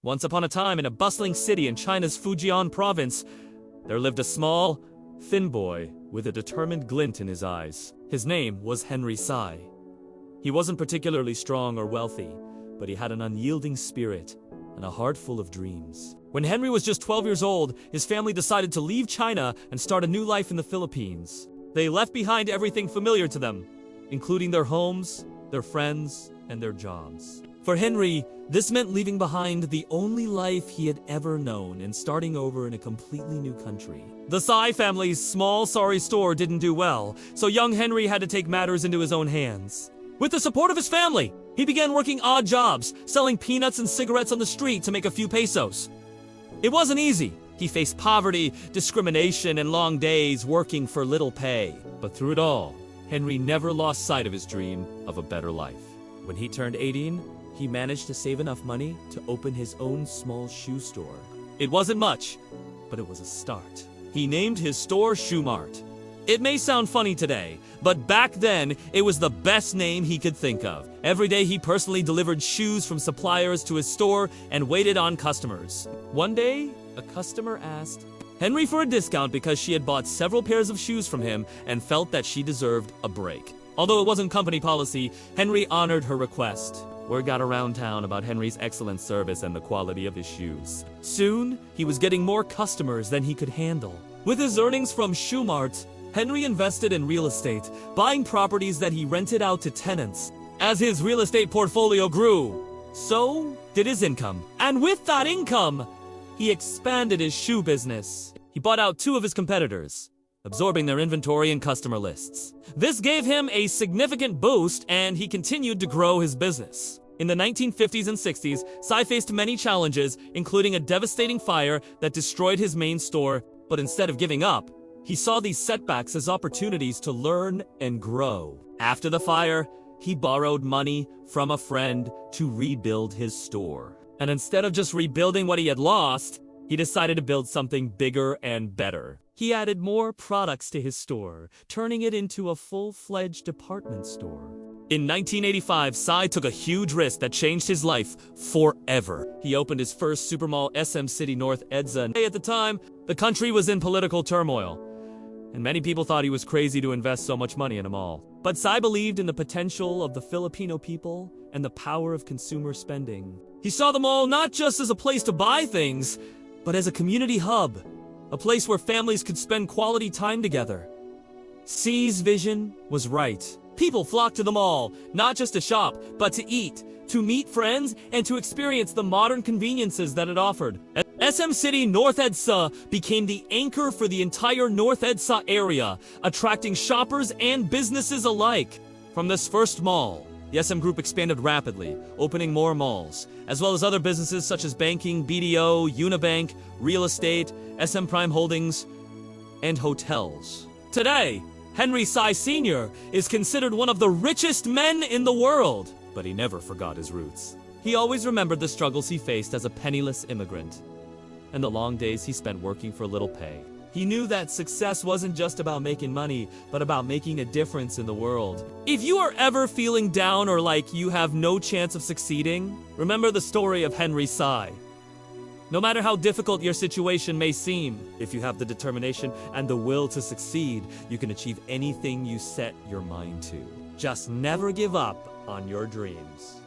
Once upon a time, in a bustling city in China's Fujian province, there lived a small, thin boy with a determined glint in his eyes. His name was Henry Tsai. He wasn't particularly strong or wealthy, but he had an unyielding spirit and a heart full of dreams. When Henry was just 12 years old, his family decided to leave China and start a new life in the Philippines. They left behind everything familiar to them, including their homes, their friends, and their jobs. For Henry, this meant leaving behind the only life he had ever known and starting over in a completely new country. The Tsai family's small, sorry store didn't do well, so young Henry had to take matters into his own hands. With the support of his family, he began working odd jobs, selling peanuts and cigarettes on the street to make a few pesos. It wasn't easy. He faced poverty, discrimination, and long days working for little pay. But through it all, Henry never lost sight of his dream of a better life. When he turned 18, he managed to save enough money to open his own small shoe store. It wasn't much, but it was a start. He named his store Shoe Mart. It may sound funny today, but back then, it was the best name he could think of. Every day he personally delivered shoes from suppliers to his store and waited on customers. One day, a customer asked Henry for a discount because she had bought several pairs of shoes from him and felt that she deserved a break. Although it wasn't company policy, Henry honored her request. Word got around town about Henry's excellent service and the quality of his shoes. Soon, he was getting more customers than he could handle. With his earnings from Shoe Mart, Henry invested in real estate, buying properties that he rented out to tenants. As his real estate portfolio grew, so did his income. And with that income, he expanded his shoe business. He bought out 2 of his competitors, absorbing their inventory and customer lists. This gave him a significant boost, and he continued to grow his business. In the 1950s and 60s, Tsai faced many challenges, including a devastating fire that destroyed his main store, but instead of giving up, he saw these setbacks as opportunities to learn and grow. After the fire, he borrowed money from a friend to rebuild his store. And instead of just rebuilding what he had lost, he decided to build something bigger and better. He added more products to his store, turning it into a full-fledged department store. In 1985, Tsai took a huge risk that changed his life forever. He opened his first supermall SM City North EDSA. At the time, the country was in political turmoil, and many people thought he was crazy to invest so much money in a mall. But Tsai believed in the potential of the Filipino people and the power of consumer spending. He saw the mall not just as a place to buy things, but as a community hub, a place where families could spend quality time together. Tsai's vision was right. People flocked to the mall, not just to shop, but to eat, to meet friends, and to experience the modern conveniences that it offered. SM City North EDSA became the anchor for the entire North EDSA area, attracting shoppers and businesses alike. From this first mall, the SM Group expanded rapidly, opening more malls, as well as other businesses such as banking, BDO, Unibank, real estate, SM Prime Holdings, and hotels. Today, Henry Tsai Sr. is considered one of the richest men in the world, but he never forgot his roots. He always remembered the struggles he faced as a penniless immigrant, and the long days he spent working for little pay. He knew that success wasn't just about making money, but about making a difference in the world. If you are ever feeling down or like you have no chance of succeeding, remember the story of Henry Tsai. No matter how difficult your situation may seem, if you have the determination and the will to succeed, you can achieve anything you set your mind to. Just never give up on your dreams.